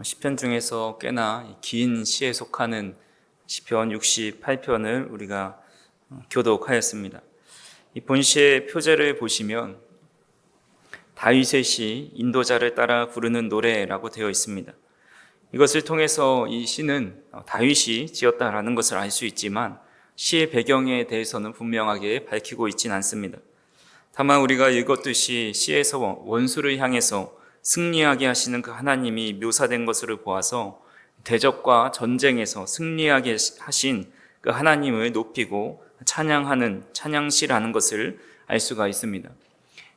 시편 중에서 꽤나 긴 시에 속하는 시편 68편을 우리가 교독하였습니다. 이 본시의 표제를 보시면 다윗의 시 인도자를 따라 부르는 노래라고 되어 있습니다. 이것을 통해서 이 시는 다윗이 지었다라는 것을 알 수 있지만 시의 배경에 대해서는 분명하게 밝히고 있진 않습니다. 다만 우리가 읽었듯이 시에서 원수를 향해서 승리하게 하시는 그 하나님이 묘사된 것으로 보아서 대적과 전쟁에서 승리하게 하신 그 하나님을 높이고 찬양하는 찬양시라는 것을 알 수가 있습니다.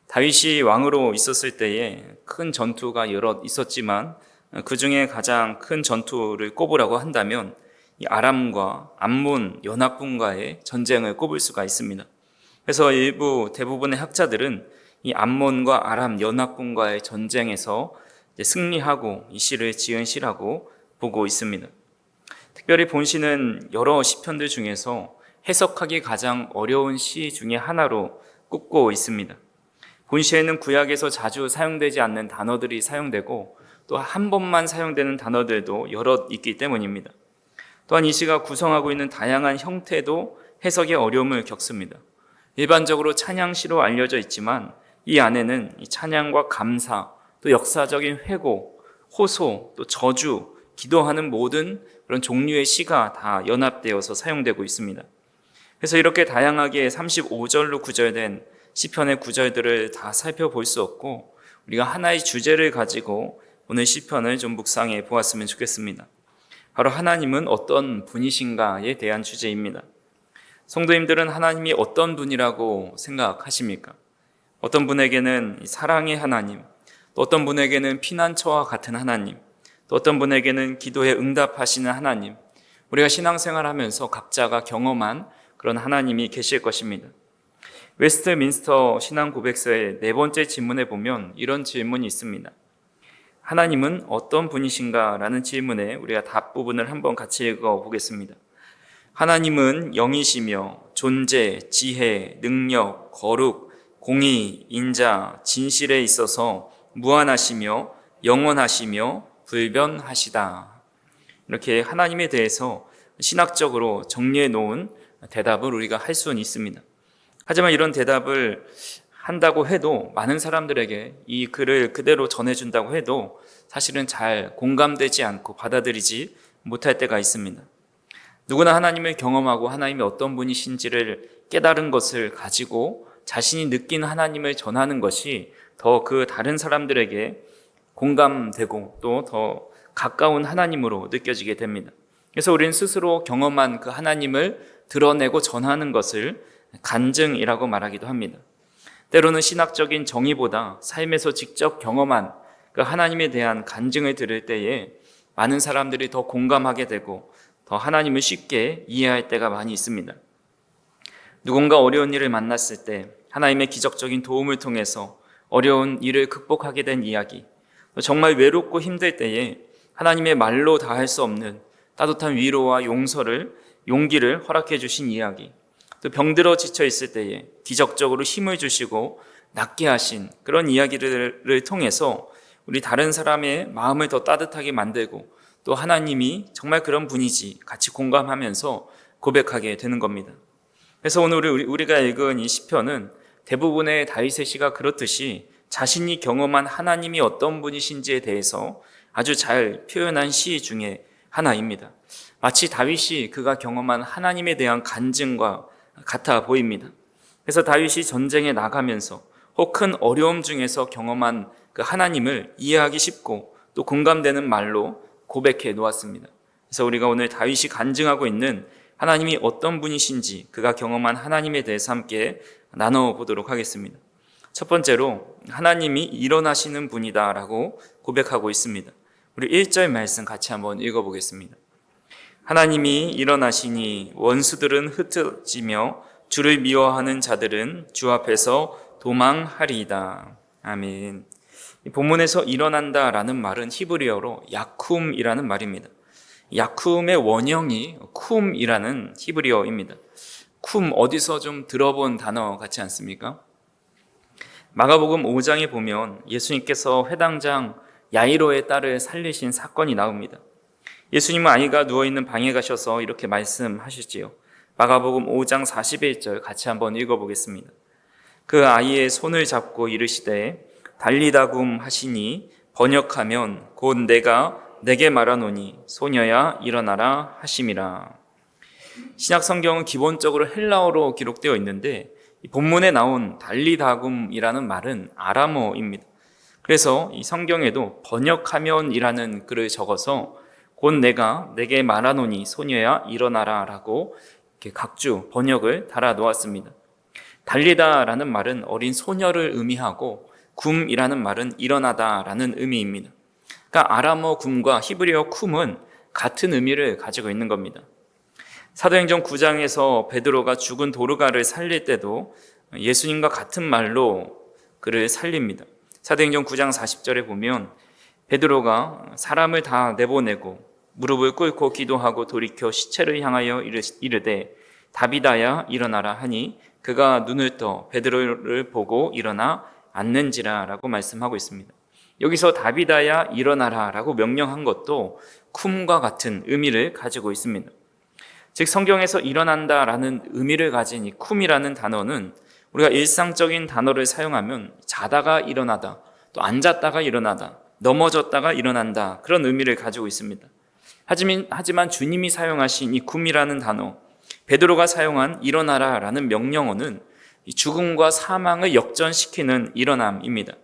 다윗이 왕으로 있었을 때에 큰 전투가 여러 있었지만 그 중에 가장 큰 전투를 꼽으라고 한다면 이 아람과 암몬 연합군과의 전쟁을 꼽을 수가 있습니다. 그래서 대부분의 학자들은 이 암몬과 아람 연합군과의 전쟁에서 승리하고 이 시를 지은 시라고 보고 있습니다. 특별히 본시는 여러 시편들 중에서 해석하기 가장 어려운 시 중에 하나로 꼽고 있습니다. 본시에는 구약에서 자주 사용되지 않는 단어들이 사용되고 또 한 번만 사용되는 단어들도 여러 있기 때문입니다. 또한 이 시가 구성하고 있는 다양한 형태도 해석의 어려움을 겪습니다. 일반적으로 찬양시로 알려져 있지만 이 안에는 이 찬양과 감사, 또 역사적인 회고, 호소, 또 저주, 기도하는 모든 그런 종류의 시가 다 연합되어서 사용되고 있습니다. 그래서 이렇게 다양하게 35절로 구절된 시편의 구절들을 다 살펴볼 수 없고 우리가 하나의 주제를 가지고 오늘 시편을 좀 묵상해 보았으면 좋겠습니다. 바로 하나님은 어떤 분이신가에 대한 주제입니다. 성도님들은 하나님이 어떤 분이라고 생각하십니까? 어떤 분에게는 사랑의 하나님, 또 어떤 분에게는 피난처와 같은 하나님, 또 어떤 분에게는 기도에 응답하시는 하나님, 우리가 신앙생활하면서 각자가 경험한 그런 하나님이 계실 것입니다. 웨스트민스터 신앙고백서의 네 번째 질문에 보면 이런 질문이 있습니다. 하나님은 어떤 분이신가? 라는 질문에 우리가 답 부분을 한번 같이 읽어보겠습니다. 하나님은 영이시며 존재, 지혜, 능력, 거룩, 공의, 인자, 진실에 있어서 무한하시며 영원하시며 불변하시다. 이렇게 하나님에 대해서 신학적으로 정리해 놓은 대답을 우리가 할 수는 있습니다. 하지만 이런 대답을 한다고 해도 많은 사람들에게 이 글을 그대로 전해준다고 해도 사실은 잘 공감되지 않고 받아들이지 못할 때가 있습니다. 누구나 하나님을 경험하고 하나님이 어떤 분이신지를 깨달은 것을 가지고 자신이 느낀 하나님을 전하는 것이 더 그 다른 사람들에게 공감되고 또 더 가까운 하나님으로 느껴지게 됩니다. 그래서 우리는 스스로 경험한 그 하나님을 드러내고 전하는 것을 간증이라고 말하기도 합니다. 때로는 신학적인 정의보다 삶에서 직접 경험한 그 하나님에 대한 간증을 들을 때에 많은 사람들이 더 공감하게 되고 더 하나님을 쉽게 이해할 때가 많이 있습니다. 누군가 어려운 일을 만났을 때 하나님의 기적적인 도움을 통해서 어려운 일을 극복하게 된 이야기, 정말 외롭고 힘들 때에 하나님의 말로 다 할 수 없는 따뜻한 위로와 용기를 허락해 주신 이야기, 또 병들어 지쳐 있을 때에 기적적으로 힘을 주시고 낫게 하신 그런 이야기들을 통해서 우리 다른 사람의 마음을 더 따뜻하게 만들고 또 하나님이 정말 그런 분이지 같이 공감하면서 고백하게 되는 겁니다. 그래서 오늘 우리가 읽은 이 시편은 대부분의 다윗의 시가 그렇듯이 자신이 경험한 하나님이 어떤 분이신지에 대해서 아주 잘 표현한 시 중에 하나입니다. 마치 다윗이 그가 경험한 하나님에 대한 간증과 같아 보입니다. 그래서 다윗이 전쟁에 나가면서 혹 큰 어려움 중에서 경험한 그 하나님을 이해하기 쉽고 또 공감되는 말로 고백해 놓았습니다. 그래서 우리가 오늘 다윗이 간증하고 있는 하나님이 어떤 분이신지 그가 경험한 하나님에 대해서 함께 나눠보도록 하겠습니다. 첫 번째로 하나님이 일어나시는 분이다라고 고백하고 있습니다. 우리 1절 말씀 같이 한번 읽어보겠습니다. 하나님이 일어나시니 원수들은 흩어지며 주를 미워하는 자들은 주 앞에서 도망하리이다. 아멘. 이 본문에서 일어난다라는 말은 히브리어로 야쿰이라는 말입니다. 야쿰의 원형이 쿰이라는 히브리어입니다. 쿰 어디서 좀 들어본 단어 같지 않습니까? 마가복음 5장에 보면 예수님께서 회당장 야이로의 딸을 살리신 사건이 나옵니다. 예수님은 아이가 누워있는 방에 가셔서 이렇게 말씀하시지요. 마가복음 5장 41절 같이 한번 읽어보겠습니다. 그 아이의 손을 잡고 이르시되 달리다굼 하시니 번역하면 곧 내가 내게 말하노니 소녀야 일어나라 하심이라. 신약 성경은 기본적으로 헬라어로 기록되어 있는데 본문에 나온 달리다굼이라는 말은 아람어입니다. 그래서 이 성경에도 번역하면이라는 글을 적어서 곧 내가 내게 말하노니 소녀야 일어나라 라고 이렇게 각주 번역을 달아 놓았습니다. 달리다라는 말은 어린 소녀를 의미하고 굼이라는 말은 일어나다라는 의미입니다. 그러니까 아람어 굼과 히브리어 쿰은 같은 의미를 가지고 있는 겁니다. 사도행전 9장에서 베드로가 죽은 도르가를 살릴 때도 예수님과 같은 말로 그를 살립니다. 사도행전 9장 40절에 보면 베드로가 사람을 다 내보내고 무릎을 꿇고 기도하고 돌이켜 시체를 향하여 이르되 다비다야 일어나라 하니 그가 눈을 떠 베드로를 보고 일어나 앉는지라 라고 말씀하고 있습니다. 여기서 다비다야 일어나라 라고 명령한 것도 쿰과 같은 의미를 가지고 있습니다. 즉 성경에서 일어난다 라는 의미를 가진 이 쿰이라는 단어는 우리가 일상적인 단어를 사용하면 자다가 일어나다, 또 앉았다가 일어나다, 넘어졌다가 일어난다 그런 의미를 가지고 있습니다. 하지만 주님이 사용하신 이 쿰이라는 단어, 베드로가 사용한 일어나라 라는 명령어는 죽음과 사망을 역전시키는 일어남입니다.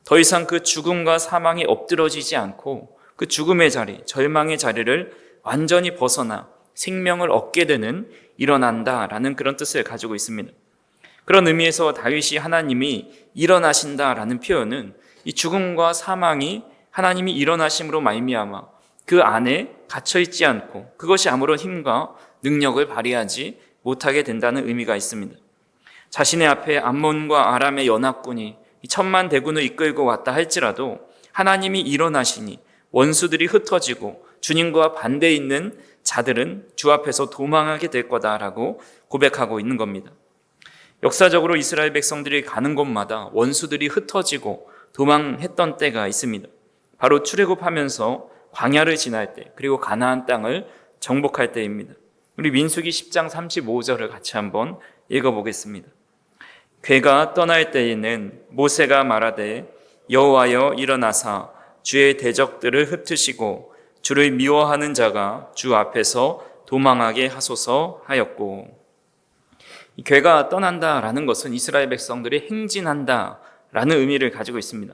더 이상 그 죽음과 사망이 엎드러지지 않고 그 죽음의 자리, 절망의 자리를 완전히 벗어나 생명을 얻게 되는 일어난다 라는 그런 뜻을 가지고 있습니다. 그런 의미에서 다윗이 하나님이 일어나신다 라는 표현은 이 죽음과 사망이 하나님이 일어나심으로 말미암아 그 안에 갇혀있지 않고 그것이 아무런 힘과 능력을 발휘하지 못하게 된다는 의미가 있습니다. 자신의 앞에 암몬과 아람의 연합군이 천만 대군을 이끌고 왔다 할지라도 하나님이 일어나시니 원수들이 흩어지고 주님과 반대에 있는 자들은 주 앞에서 도망하게 될 거다라고 고백하고 있는 겁니다. 역사적으로 이스라엘 백성들이 가는 곳마다 원수들이 흩어지고 도망했던 때가 있습니다. 바로 출애굽하면서 광야를 지날 때, 그리고 가나안 땅을 정복할 때입니다. 우리 민수기 10장 35절을 같이 한번 읽어보겠습니다. 괴가 떠날 때에는 모세가 말하되 여호와여 일어나사 주의 대적들을 흩으시고 주를 미워하는 자가 주 앞에서 도망하게 하소서 하였고, 이 괴가 떠난다라는 것은 이스라엘 백성들이 행진한다라는 의미를 가지고 있습니다.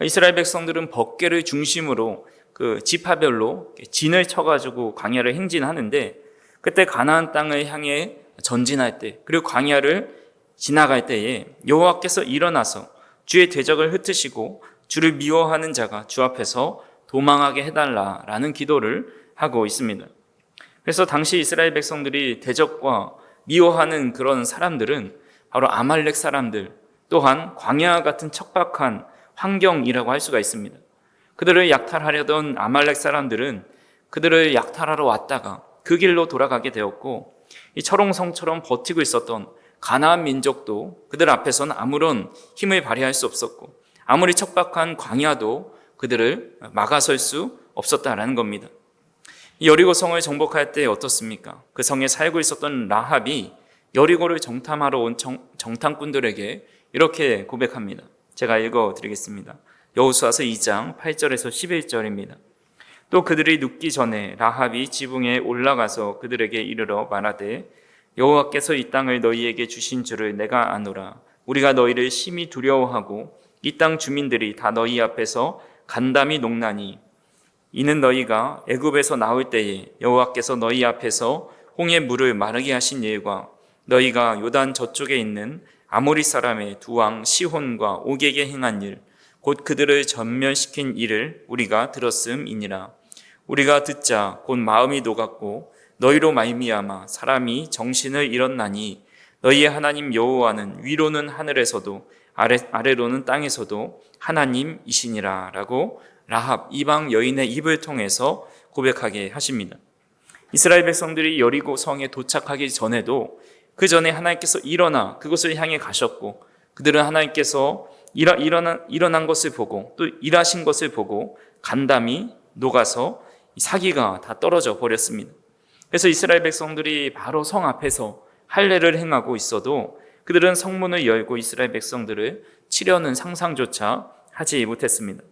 이스라엘 백성들은 법궤를 중심으로 그 지파별로 진을 쳐가지고 광야를 행진하는데, 그때 가나안 땅을 향해 전진할 때, 그리고 광야를 지나갈 때에 여호와께서 일어나서 주의 대적을 흩으시고 주를 미워하는 자가 주 앞에서 도망하게 해달라라는 기도를 하고 있습니다. 그래서 당시 이스라엘 백성들이 대적과 미워하는 그런 사람들은 바로 아말렉 사람들, 또한 광야 같은 척박한 환경이라고 할 수가 있습니다. 그들을 약탈하려던 아말렉 사람들은 그들을 약탈하러 왔다가 그 길로 돌아가게 되었고, 이 철옹성처럼 버티고 있었던 가나안 민족도 그들 앞에서는 아무런 힘을 발휘할 수 없었고, 아무리 척박한 광야도 그들을 막아설 수 없었다라는 겁니다. 여리고성을 정복할 때 어떻습니까? 그 성에 살고 있었던 라합이 여리고를 정탐하러 온 정탐꾼들에게 이렇게 고백합니다. 제가 읽어드리겠습니다. 여호수아서 2장 8절에서 11절입니다. 또 그들이 눕기 전에 라합이 지붕에 올라가서 그들에게 이르러 말하되 여호와께서 이 땅을 너희에게 주신 줄을 내가 아노라. 우리가 너희를 심히 두려워하고 이 땅 주민들이 다 너희 앞에서 간담이 녹나니, 이는 너희가 애굽에서 나올 때에 여호와께서 너희 앞에서 홍해 물을 마르게 하신 일과 너희가 요단 저쪽에 있는 아모리 사람의 두 왕 시혼과 옥에게 행한 일, 곧 그들을 전멸시킨 일을 우리가 들었음이니라. 우리가 듣자 곧 마음이 녹았고 너희로 말미암아 사람이 정신을 잃었나니, 너희의 하나님 여호와는 위로는 하늘에서도 아래로는 땅에서도 하나님이시니라 라고 라합 이방 여인의 입을 통해서 고백하게 하십니다. 이스라엘 백성들이 여리고 성에 도착하기 전에도 그 전에 하나님께서 일어나 그곳을 향해 가셨고, 그들은 하나님께서 일어난 것을 보고 또 일하신 것을 보고 간담이 녹아서 사기가 다 떨어져 버렸습니다. 그래서 이스라엘 백성들이 바로 성 앞에서 할례를 행하고 있어도 그들은 성문을 열고 이스라엘 백성들을 치려는 상상조차 하지 못했습니다.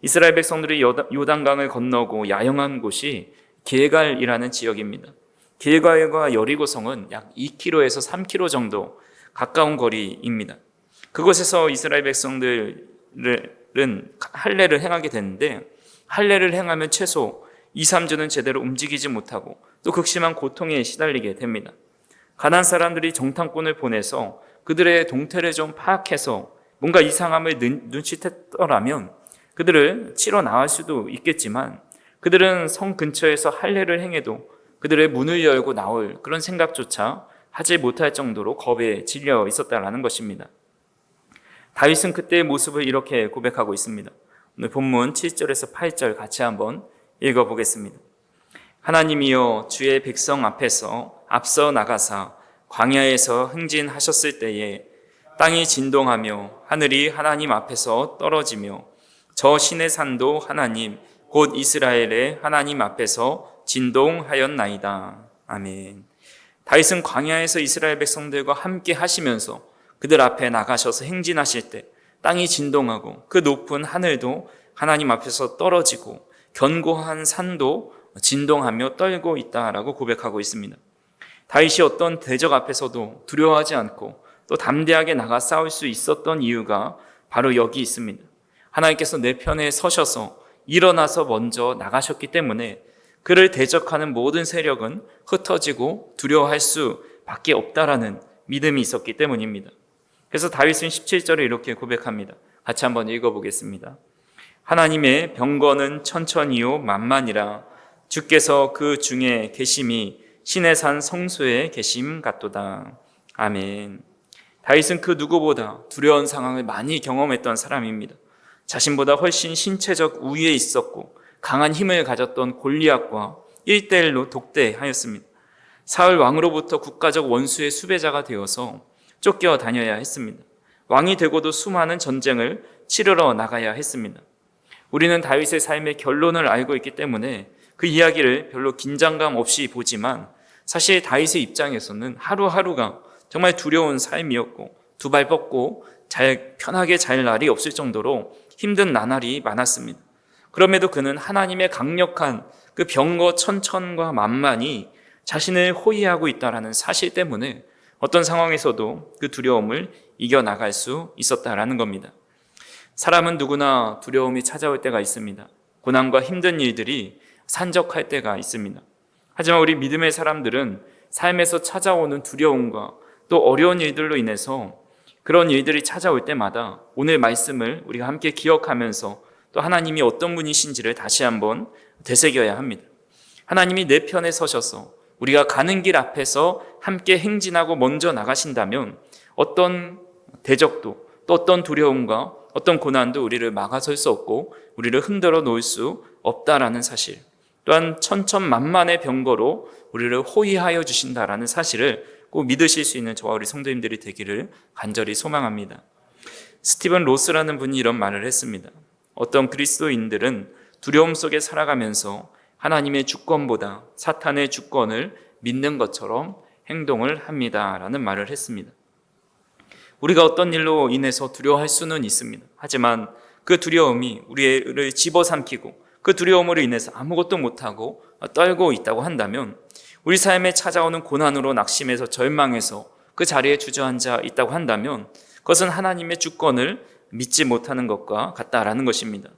이스라엘 백성들이 요단강을 건너고 야영한 곳이 길갈이라는 지역입니다. 길갈과 여리고성은 약 2km에서 3km 정도 가까운 거리입니다. 그곳에서 이스라엘 백성들은 할례를 행하게 되는데 할례를 행하면 최소 2, 3주는 제대로 움직이지 못하고 또 극심한 고통에 시달리게 됩니다. 가나안 사람들이 정탐꾼을 보내서 그들의 동태를 좀 파악해서 뭔가 이상함을 눈치챘더라면 그들을 치러 나갈 수도 있겠지만 그들은 성 근처에서 할례를 행해도 그들의 문을 열고 나올 그런 생각조차 하지 못할 정도로 겁에 질려 있었다라는 것입니다. 다윗은 그때의 모습을 이렇게 고백하고 있습니다. 오늘 본문 7절에서 8절 같이 한번 읽어보겠습니다. 하나님이여 주의 백성 앞에서 앞서 나가사 광야에서 행진하셨을 때에 땅이 진동하며 하늘이 하나님 앞에서 떨어지며 저 신의 산도 하나님 곧 이스라엘의 하나님 앞에서 진동하였나이다. 아멘. 다윗은 광야에서 이스라엘 백성들과 함께 하시면서 그들 앞에 나가셔서 행진하실 때 땅이 진동하고 그 높은 하늘도 하나님 앞에서 떨어지고 견고한 산도 진동하며 떨고 있다라고 고백하고 있습니다. 다윗이 어떤 대적 앞에서도 두려워하지 않고 또 담대하게 나가 싸울 수 있었던 이유가 바로 여기 있습니다. 하나님께서 내 편에 서셔서 일어나서 먼저 나가셨기 때문에 그를 대적하는 모든 세력은 흩어지고 두려워할 수밖에 없다라는 믿음이 있었기 때문입니다. 그래서 다윗은 17절에 이렇게 고백합니다. 같이 한번 읽어보겠습니다. 하나님의 병거는 천천히요 만만이라 주께서 그 중에 계심이 신의 산 성소에 계심 같도다. 아멘. 다윗은 그 누구보다 두려운 상황을 많이 경험했던 사람입니다. 자신보다 훨씬 신체적 우위에 있었고 강한 힘을 가졌던 골리앗과 1대1로 독대하였습니다. 사울 왕으로부터 국가적 원수의 수배자가 되어서 쫓겨다녀야 했습니다. 왕이 되고도 수많은 전쟁을 치르러 나가야 했습니다. 우리는 다윗의 삶의 결론을 알고 있기 때문에 그 이야기를 별로 긴장감 없이 보지만 사실 다윗의 입장에서는 하루하루가 정말 두려운 삶이었고 두 발 뻗고 편하게 잘 날이 없을 정도로 힘든 나날이 많았습니다. 그럼에도 그는 하나님의 강력한 그 병거 천천과 만만이 자신을 호위하고 있다는 사실 때문에 어떤 상황에서도 그 두려움을 이겨나갈 수 있었다라는 겁니다. 사람은 누구나 두려움이 찾아올 때가 있습니다. 고난과 힘든 일들이 산적할 때가 있습니다. 하지만 우리 믿음의 사람들은 삶에서 찾아오는 두려움과 또 어려운 일들로 인해서 그런 일들이 찾아올 때마다 오늘 말씀을 우리가 함께 기억하면서 또 하나님이 어떤 분이신지를 다시 한번 되새겨야 합니다. 하나님이 내 편에 서셔서 우리가 가는 길 앞에서 함께 행진하고 먼저 나가신다면 어떤 대적도 또 어떤 두려움과 어떤 고난도 우리를 막아설 수 없고 우리를 흔들어 놓을 수 없다라는 사실, 또한 천천만만의 병거로 우리를 호위하여 주신다라는 사실을 꼭 믿으실 수 있는 저와 우리 성도님들이 되기를 간절히 소망합니다. 스티븐 로스라는 분이 이런 말을 했습니다. 어떤 그리스도인들은 두려움 속에 살아가면서 하나님의 주권보다 사탄의 주권을 믿는 것처럼 행동을 합니다라는 말을 했습니다. 우리가 어떤 일로 인해서 두려워할 수는 있습니다. 하지만 그 두려움이 우리를 집어삼키고 그 두려움으로 인해서 아무것도 못하고 떨고 있다고 한다면 우리 삶에 찾아오는 고난으로 낙심해서 절망해서 그 자리에 주저앉아 있다고 한다면 그것은 하나님의 주권을 믿지 못하는 것과 같다라는 것입니다.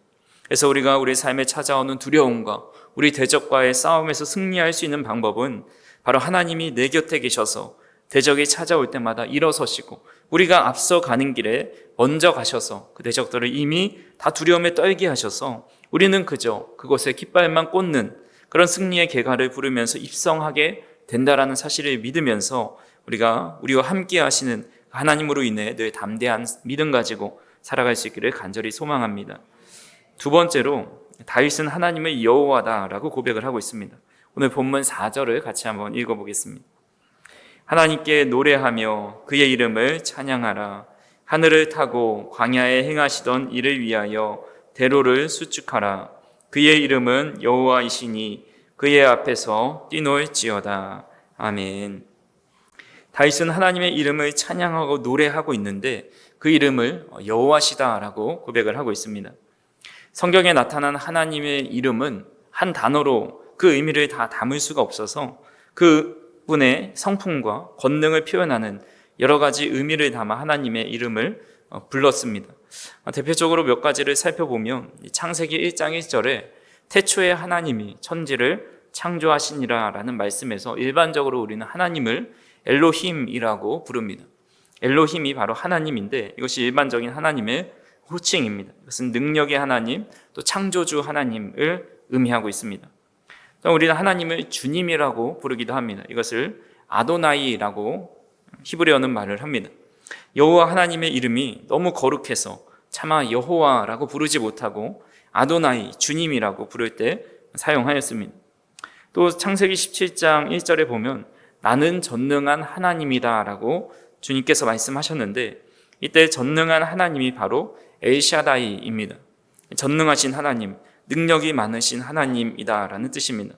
그래서 우리가 우리 삶에 찾아오는 두려움과 우리 대적과의 싸움에서 승리할 수 있는 방법은 바로 하나님이 내 곁에 계셔서 대적이 찾아올 때마다 일어서시고 우리가 앞서 가는 길에 먼저 가셔서 그 대적들을 이미 다 두려움에 떨게 하셔서 우리는 그저 그곳에 깃발만 꽂는 그런 승리의 계가를 부르면서 입성하게 된다라는 사실을 믿으면서 우리와 함께 하시는 하나님으로 인해 늘 담대한 믿음 가지고 살아갈 수 있기를 간절히 소망합니다. 두 번째로 다윗은 하나님의 여호와다라고 고백을 하고 있습니다. 오늘 본문 4절을 같이 한번 읽어보겠습니다. 하나님께 노래하며 그의 이름을 찬양하라. 하늘을 타고 광야에 행하시던 이를 위하여 대로를 수축하라. 그의 이름은 여호와이시니 그의 앞에서 뛰놀지어다. 아멘. 다윗은 하나님의 이름을 찬양하고 노래하고 있는데 그 이름을 여호와시다라고 고백을 하고 있습니다. 성경에 나타난 하나님의 이름은 한 단어로 그 의미를 다 담을 수가 없어서 그분의 성품과 권능을 표현하는 여러 가지 의미를 담아 하나님의 이름을 불렀습니다. 대표적으로 몇 가지를 살펴보면 창세기 1장 1절에 태초에 하나님이 천지를 창조하시니라 라는 말씀에서 일반적으로 우리는 하나님을 엘로힘이라고 부릅니다. 엘로힘이 바로 하나님인데 이것이 일반적인 하나님의 호칭입니다. 이것은 능력의 하나님, 또 창조주 하나님을 의미하고 있습니다. 또 우리는 하나님을 주님이라고 부르기도 합니다. 이것을 아도나이라고 히브리어는 말을 합니다. 여호와 하나님의 이름이 너무 거룩해서 차마 여호와라고 부르지 못하고 아도나이, 주님이라고 부를 때 사용하였습니다. 또 창세기 17장 1절에 보면 나는 전능한 하나님이다 라고 주님께서 말씀하셨는데 이때 전능한 하나님이 바로 엘샤다이입니다. 전능하신 하나님, 능력이 많으신 하나님이다 라는 뜻입니다.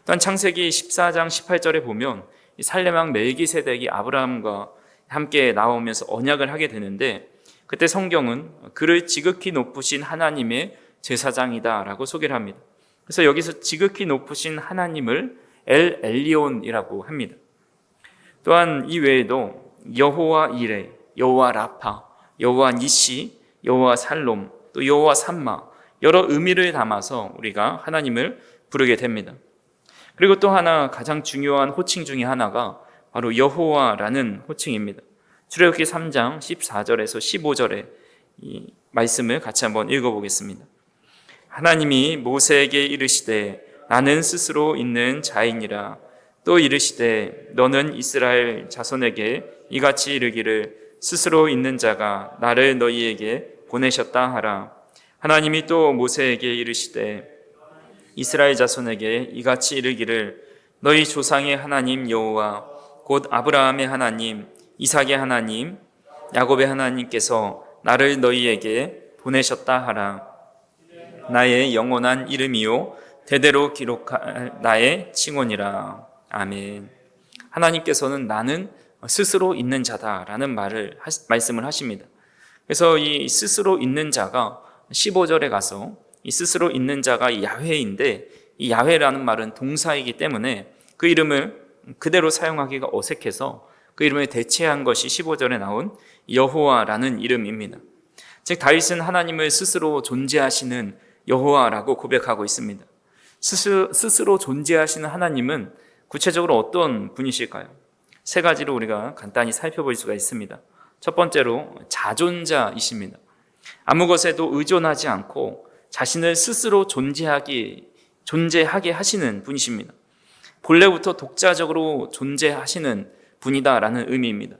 또한 창세기 14장 18절에 보면 살렘왕 멜기세덱이 아브라함과 함께 나오면서 언약을 하게 되는데 그때 성경은 그를 지극히 높으신 하나님의 제사장이다 라고 소개를 합니다. 그래서 여기서 지극히 높으신 하나님을 엘 엘리온이라고 합니다. 또한 이 외에도 여호와 이레, 여호와 라파, 여호와 니시, 여호와 살롬, 또 여호와 삼마 여러 의미를 담아서 우리가 하나님을 부르게 됩니다. 그리고 또 하나 가장 중요한 호칭 중에 하나가 바로 여호와라는 호칭입니다. 출애굽기 3장 14절에서 15절의 이 말씀을 같이 한번 읽어보겠습니다. 하나님이 모세에게 이르시되 나는 스스로 있는 자이니라. 또 이르시되 너는 이스라엘 자손에게 이같이 이르기를 스스로 있는 자가 나를 너희에게 보내셨다 하라. 하나님이 또 모세에게 이르시되 이스라엘 자손에게 이같이 이르기를 너희 조상의 하나님 여호와 곧 아브라함의 하나님, 이삭의 하나님, 야곱의 하나님께서 나를 너희에게 보내셨다 하라. 나의 영원한 이름이요 대대로 기록할 나의 칭언이라. 아멘. 하나님께서는 나는 스스로 있는 자다라는 말씀을 하십니다. 그래서 이 스스로 있는 자가 15절에 가서 이 스스로 있는 자가 야훼인데 이 야훼라는 말은 동사이기 때문에 그 이름을 그대로 사용하기가 어색해서 그 이름을 대체한 것이 15절에 나온 여호와라는 이름입니다. 즉 다윗은 하나님을 스스로 존재하시는 여호와라고 고백하고 있습니다. 스스로 존재하시는 하나님은 구체적으로 어떤 분이실까요? 세 가지로 우리가 간단히 살펴볼 수가 있습니다. 첫 번째로 자존자이십니다. 아무 것에도 의존하지 않고 자신을 스스로 존재하게 하시는 분이십니다. 본래부터 독자적으로 존재하시는 분이다라는 의미입니다.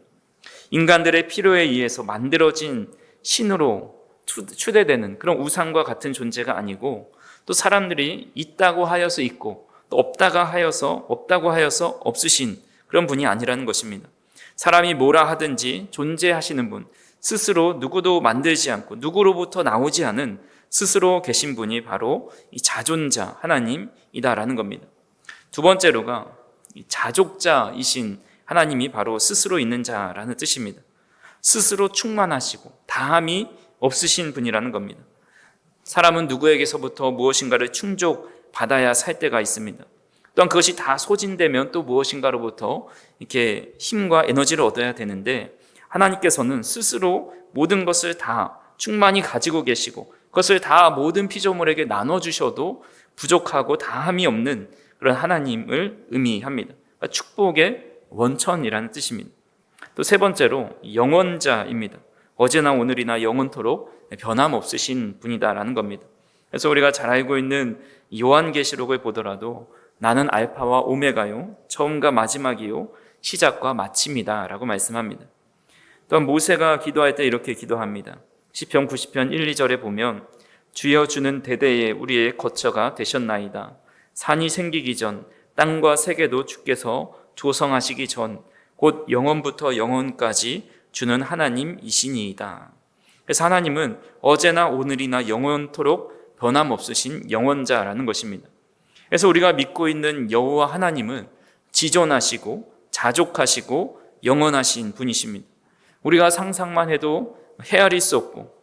인간들의 필요에 의해서 만들어진 신으로 추대되는 그런 우상과 같은 존재가 아니고 또 사람들이 있다고 하여서 있고 또 없다고 하여서 없으신 그런 분이 아니라는 것입니다. 사람이 뭐라 하든지 존재하시는 분, 스스로 누구도 만들지 않고 누구로부터 나오지 않은 스스로 계신 분이 바로 이 자존자 하나님이다라는 겁니다. 두 번째로가 자족자이신 하나님이 바로 스스로 있는 자라는 뜻입니다. 스스로 충만하시고 다함이 없으신 분이라는 겁니다. 사람은 누구에게서부터 무엇인가를 충족받아야 살 때가 있습니다. 또한 그것이 다 소진되면 또 무엇인가로부터 이렇게 힘과 에너지를 얻어야 되는데 하나님께서는 스스로 모든 것을 다 충만히 가지고 계시고 그것을 다 모든 피조물에게 나눠주셔도 부족하고 다함이 없는 그런 하나님을 의미합니다. 그러니까 축복의 원천이라는 뜻입니다. 또 세 번째로 영원자입니다. 어제나 오늘이나 영원토록 변함없으신 분이다라는 겁니다. 그래서 우리가 잘 알고 있는 요한계시록을 보더라도 나는 알파와 오메가요, 처음과 마지막이요, 시작과 마침이다 라고 말씀합니다. 또한 모세가 기도할 때 이렇게 기도합니다. 시편 90편 1, 2절에 보면 주여 주는 대대에 우리의 거처가 되셨나이다. 산이 생기기 전 땅과 세계도 주께서 조성하시기 전 곧 영원부터 영원까지 주는 하나님이시니이다. 그래서 하나님은 어제나 오늘이나 영원토록 변함없으신 영원자라는 것입니다. 그래서 우리가 믿고 있는 여호와 하나님은 지존하시고 자족하시고 영원하신 분이십니다. 우리가 상상만 해도 헤아릴 수 없고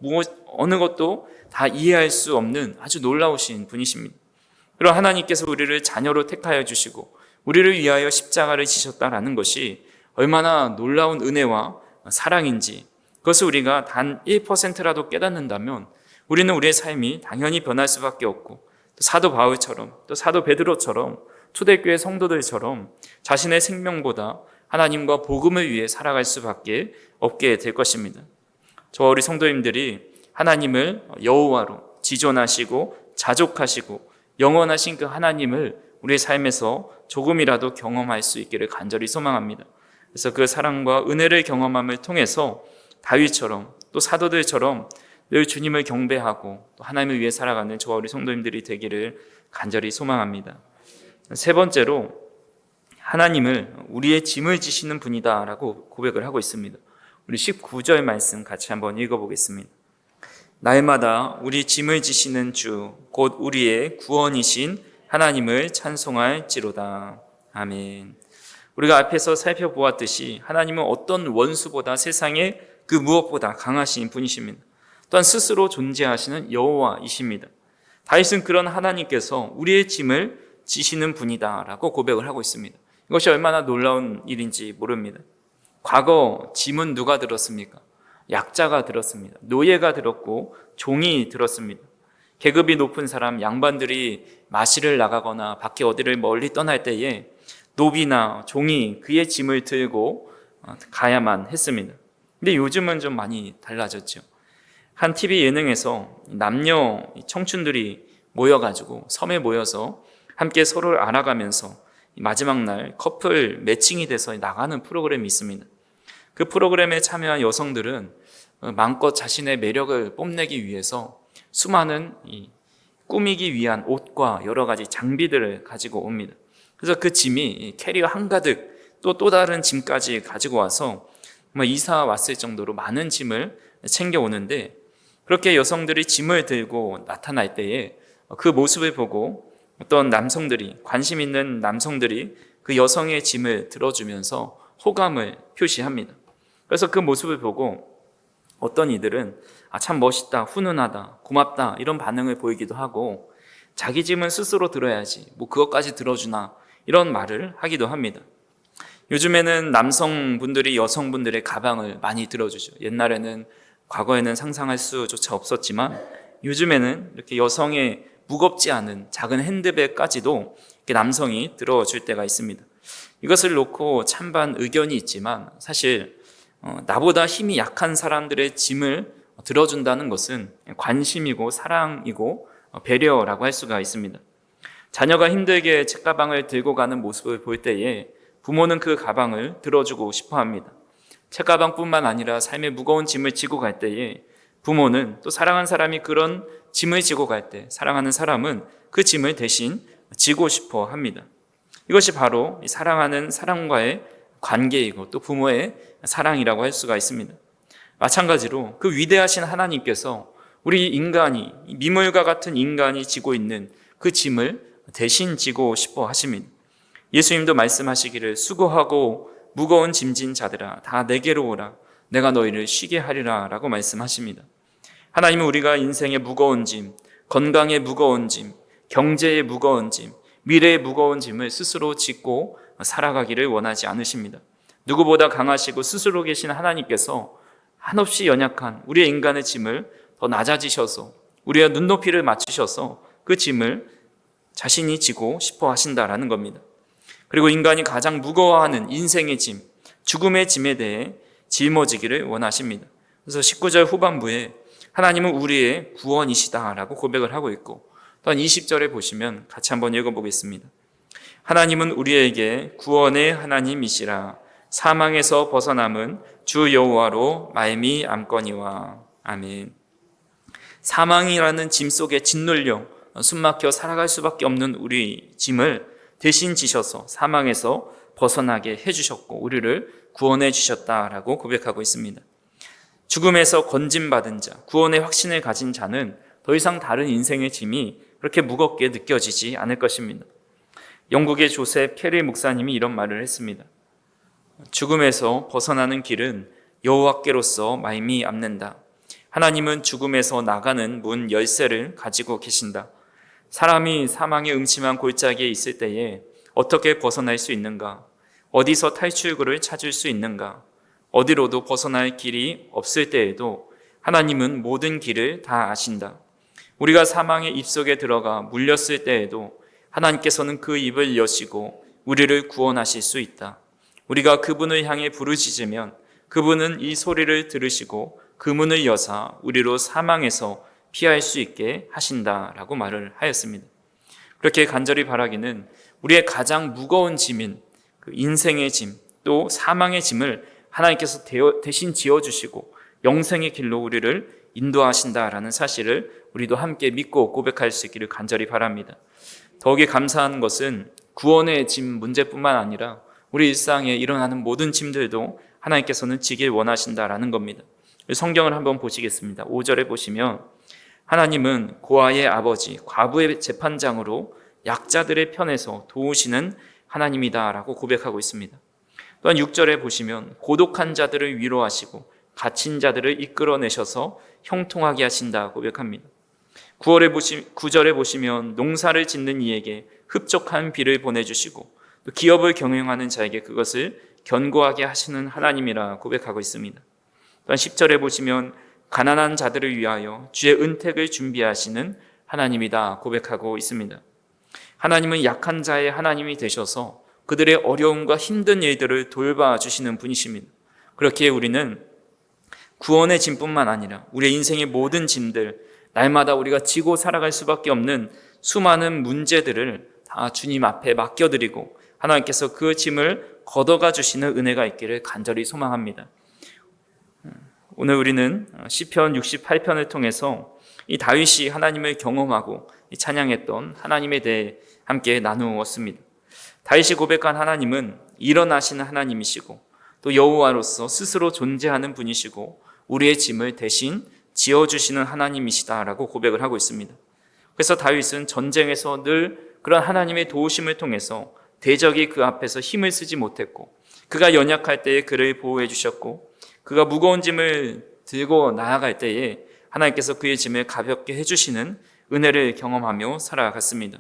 어느 것도 다 이해할 수 없는 아주 놀라우신 분이십니다. 그런 하나님께서 우리를 자녀로 택하여 주시고 우리를 위하여 십자가를 지셨다라는 것이 얼마나 놀라운 은혜와 사랑인지, 그것을 우리가 단 1%라도 깨닫는다면 우리는 우리의 삶이 당연히 변할 수밖에 없고, 또 사도 바울처럼 또 사도 베드로처럼 초대교회 성도들처럼 자신의 생명보다 하나님과 복음을 위해 살아갈 수밖에 없게 될 것입니다. 저와 우리 성도님들이 하나님을 여호와로 지존하시고 자족하시고 영원하신 그 하나님을 우리의 삶에서 조금이라도 경험할 수 있기를 간절히 소망합니다. 그래서 그 사랑과 은혜를 경험함을 통해서 다윗처럼 또 사도들처럼 늘 주님을 경배하고 또 하나님을 위해 살아가는 저와 우리 성도님들이 되기를 간절히 소망합니다. 세 번째로, 하나님을 우리의 짐을 지시는 분이다라고 고백을 하고 있습니다. 우리 19절 말씀 같이 한번 읽어보겠습니다. 날마다 우리 짐을 지시는 주, 곧 우리의 구원이신 하나님을 찬송할지로다. 아멘. 우리가 앞에서 살펴보았듯이 하나님은 어떤 원수보다 세상에 그 무엇보다 강하신 분이십니다. 또한 스스로 존재하시는 여호와이십니다. 다윗은 그런 하나님께서 우리의 짐을 지시는 분이다라고 고백을 하고 있습니다. 이것이 얼마나 놀라운 일인지 모릅니다. 과거 짐은 누가 들었습니까? 약자가 들었습니다. 노예가 들었고 종이 들었습니다. 계급이 높은 사람, 양반들이 마시를 나가거나 밖에 어디를 멀리 떠날 때에 노비나 종이 그의 짐을 들고 가야만 했습니다. 근데 요즘은 좀 많이 달라졌죠. 한 TV 예능에서 남녀 청춘들이 모여가지고 섬에 모여서 함께 서로를 알아가면서 마지막 날 커플 매칭이 돼서 나가는 프로그램이 있습니다. 그 프로그램에 참여한 여성들은 마음껏 자신의 매력을 뽐내기 위해서 수많은 꾸미기 위한 옷과 여러 가지 장비들을 가지고 옵니다. 그래서 그 짐이 캐리어 한가득 또 다른 짐까지 가지고 와서 이사 왔을 정도로 많은 짐을 챙겨오는데, 그렇게 여성들이 짐을 들고 나타날 때에 그 모습을 보고 어떤 남성들이, 관심 있는 남성들이 그 여성의 짐을 들어주면서 호감을 표시합니다. 그래서 그 모습을 보고 어떤 이들은 참 멋있다, 훈훈하다, 고맙다 이런 반응을 보이기도 하고, 자기 짐은 스스로 들어야지 그것까지 들어주나 이런 말을 하기도 합니다. 요즘에는 남성분들이 여성분들의 가방을 많이 들어주죠. 옛날에는, 과거에는 상상할 수조차 없었지만 요즘에는 이렇게 여성의 무겁지 않은 작은 핸드백까지도 이렇게 남성이 들어줄 때가 있습니다. 이것을 놓고 찬반 의견이 있지만 사실 나보다 힘이 약한 사람들의 짐을 들어준다는 것은 관심이고 사랑이고 배려라고 할 수가 있습니다. 자녀가 힘들게 책가방을 들고 가는 모습을 볼 때에 부모는 그 가방을 들어주고 싶어 합니다. 책가방뿐만 아니라 삶의 무거운 짐을 지고 갈 때에 부모는, 또 사랑하는 사람이 그런 짐을 지고 갈 때 사랑하는 사람은 그 짐을 대신 지고 싶어 합니다. 이것이 바로 사랑하는 사람과의 관계이고 또 부모의 사랑이라고 할 수가 있습니다. 마찬가지로 그 위대하신 하나님께서 우리 인간이, 미물과 같은 인간이 지고 있는 그 짐을 대신 지고 싶어 하십니다. 예수님도 말씀하시기를 수고하고 무거운 짐진 자들아 다 내게로 오라 내가 너희를 쉬게 하리라 라고 말씀하십니다. 하나님은 우리가 인생의 무거운 짐, 건강의 무거운 짐, 경제의 무거운 짐, 미래의 무거운 짐을 스스로 짓고 살아가기를 원하지 않으십니다. 누구보다 강하시고 스스로 계신 하나님께서 한없이 연약한 우리의 인간의 짐을 더 낮아지셔서 우리의 눈높이를 맞추셔서 그 짐을 자신이 지고 싶어 하신다라는 겁니다. 그리고 인간이 가장 무거워하는 인생의 짐, 죽음의 짐에 대해 짊어지기를 원하십니다. 그래서 19절 후반부에 하나님은 우리의 구원이시다라고 고백을 하고 있고, 또한 20절에 보시면 같이 한번 읽어보겠습니다. 하나님은 우리에게 구원의 하나님이시라 사망에서 벗어남은 주 여호와로 말미암거니와. 아멘. 사망이라는 짐 속에 짓눌려 숨막혀 살아갈 수밖에 없는 우리 짐을 대신 지셔서 사망에서 벗어나게 해주셨고 우리를 구원해 주셨다라고 고백하고 있습니다. 죽음에서 건짐받은 자, 구원의 확신을 가진 자는 더 이상 다른 인생의 짐이 그렇게 무겁게 느껴지지 않을 것입니다. 영국의 조셉 캐리 목사님이 이런 말을 했습니다. 죽음에서 벗어나는 길은 여호와께로서 말미암는다. 하나님은 죽음에서 나가는 문 열쇠를 가지고 계신다. 사람이 사망의 음침한 골짜기에 있을 때에 어떻게 벗어날 수 있는가? 어디서 탈출구를 찾을 수 있는가? 어디로도 벗어날 길이 없을 때에도 하나님은 모든 길을 다 아신다. 우리가 사망의 입속에 들어가 물렸을 때에도 하나님께서는 그 입을 여시고 우리를 구원하실 수 있다. 우리가 그분을 향해 부르짖으면 그분은 이 소리를 들으시고 그 문을 여사 우리로 사망에서 피할 수 있게 하신다라고 말을 하였습니다. 그렇게 간절히 바라기는 우리의 가장 무거운 짐인 그 인생의 짐, 또 사망의 짐을 하나님께서 대신 지어주시고 영생의 길로 우리를 인도하신다라는 사실을 우리도 함께 믿고 고백할 수 있기를 간절히 바랍니다. 더욱이 감사한 것은 구원의 짐 문제뿐만 아니라 우리 일상에 일어나는 모든 짐들도 하나님께서는 지길 원하신다라는 겁니다. 성경을 한번 보시겠습니다. 5절에 보시면 하나님은 고아의 아버지, 과부의 재판장으로 약자들의 편에서 도우시는 하나님이다라고 고백하고 있습니다. 또한 6절에 보시면 고독한 자들을 위로하시고 갇힌 자들을 이끌어내셔서 형통하게 하신다 고백합니다. 9절에 보시면 농사를 짓는 이에게 흡족한 비를 보내주시고 또 기업을 경영하는 자에게 그것을 견고하게 하시는 하나님이라 고백하고 있습니다. 또한 10절에 보시면 가난한 자들을 위하여 주의 은택을 준비하시는 하나님이다 고백하고 있습니다. 하나님은 약한 자의 하나님이 되셔서 그들의 어려움과 힘든 일들을 돌봐주시는 분이십니다. 그렇기에 우리는 구원의 짐뿐만 아니라 우리의 인생의 모든 짐들, 날마다 우리가 지고 살아갈 수밖에 없는 수많은 문제들을 다 주님 앞에 맡겨드리고 하나님께서 그 짐을 걷어가 주시는 은혜가 있기를 간절히 소망합니다. 오늘 우리는 시편 68편을 통해서 이 다윗이 하나님을 경험하고 찬양했던 하나님에 대해 함께 나누었습니다. 다윗이 고백한 하나님은 일어나시는 하나님이시고 또 여호와로서 스스로 존재하는 분이시고 우리의 짐을 대신 지어주시는 하나님이시다라고 고백을 하고 있습니다. 그래서 다윗은 전쟁에서 늘 그런 하나님의 도우심을 통해서 대적이 그 앞에서 힘을 쓰지 못했고 그가 연약할 때에 그를 보호해 주셨고 그가 무거운 짐을 들고 나아갈 때에 하나님께서 그의 짐을 가볍게 해주시는 은혜를 경험하며 살아갔습니다.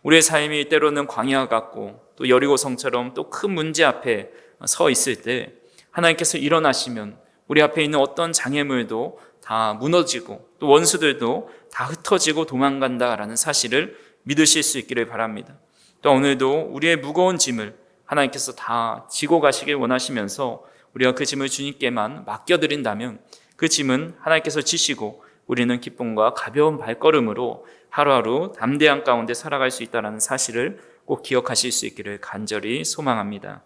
우리의 삶이 때로는 광야 같고 또 여리고성처럼 또 큰 문제 앞에 서 있을 때 하나님께서 일어나시면 우리 앞에 있는 어떤 장애물도 다 무너지고 또 원수들도 다 흩어지고 도망간다라는 사실을 믿으실 수 있기를 바랍니다. 또 오늘도 우리의 무거운 짐을 하나님께서 다 지고 가시길 원하시면서 우리가 그 짐을 주님께만 맡겨드린다면 그 짐은 하나님께서 지시고 우리는 기쁨과 가벼운 발걸음으로 하루하루 담대한 가운데 살아갈 수 있다는 사실을 꼭 기억하실 수 있기를 간절히 소망합니다.